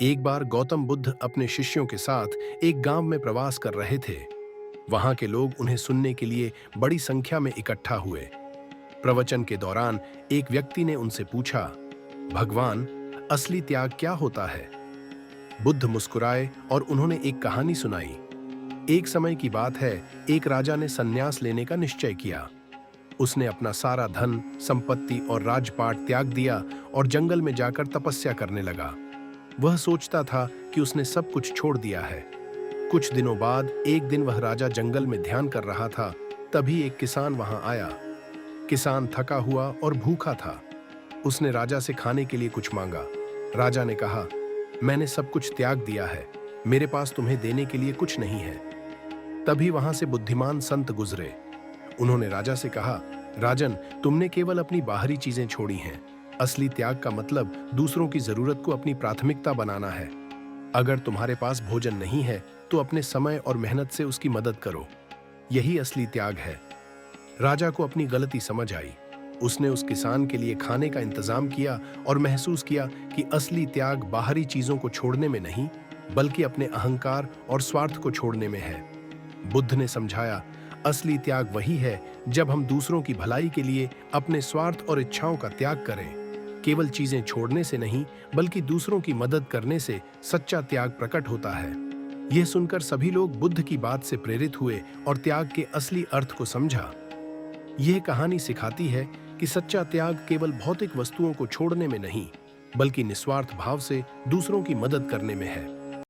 एक बार गौतम बुद्ध अपने शिष्यों के साथ एक गांव में प्रवास कर रहे थे। वहां के लोग उन्हें सुनने के लिए बड़ी संख्या में इकट्ठा हुए। प्रवचन के दौरान एक व्यक्ति ने उनसे पूछा, भगवान, असली त्याग क्या होता है? बुद्ध मुस्कुराए और उन्होंने एक कहानी सुनाई। एक समय की बात है, एक राजा ने संन्यास लेने का निश्चय किया। उसने अपना सारा धन, संपत्ति और राजपाट त्याग दिया और जंगल में जाकर तपस्या करने लगा। वह सोचता था कि उसने सब कुछ छोड़ दिया है। कुछ दिनों बाद एक दिन वह राजा जंगल में ध्यान कर रहा था। तभी एक किसान वहां आया। किसान थका हुआ और भूखा था। उसने राजा से खाने के लिए कुछ मांगा। राजा ने कहा, मैंने सब कुछ त्याग दिया है, मेरे पास तुम्हें देने के लिए कुछ नहीं है। तभी वहां से बुद्धिमान संत गुजरे। उन्होंने राजा से कहा, राजन, तुमने केवल अपनी बाहरी चीजें छोड़ी हैं। असली त्याग का मतलब दूसरों की जरूरत को अपनी प्राथमिकता बनाना है। अगर तुम्हारे पास भोजन नहीं है तो अपने समय और मेहनत से उसकी मदद करो। यही असली त्याग है। राजा को अपनी गलती समझ आई। उसने उस किसान के लिए खाने का इंतजाम किया और महसूस किया कि असली त्याग बाहरी चीजों को छोड़ने में नहीं, बल्कि अपने अहंकार और स्वार्थ को छोड़ने में है। बुद्ध ने समझाया, असली त्याग वही है जब हम दूसरों की भलाई के लिए अपने स्वार्थ और इच्छाओं का त्याग करें। केवल चीजें छोड़ने से नहीं, बल्कि दूसरों की मदद करने से सच्चा त्याग प्रकट होता है। यह सुनकर सभी लोग बुद्ध की बात से प्रेरित हुए और त्याग के असली अर्थ को समझा। यह कहानी सिखाती है कि सच्चा त्याग केवल भौतिक वस्तुओं को छोड़ने में नहीं, बल्कि निस्वार्थ भाव से दूसरों की मदद करने में है।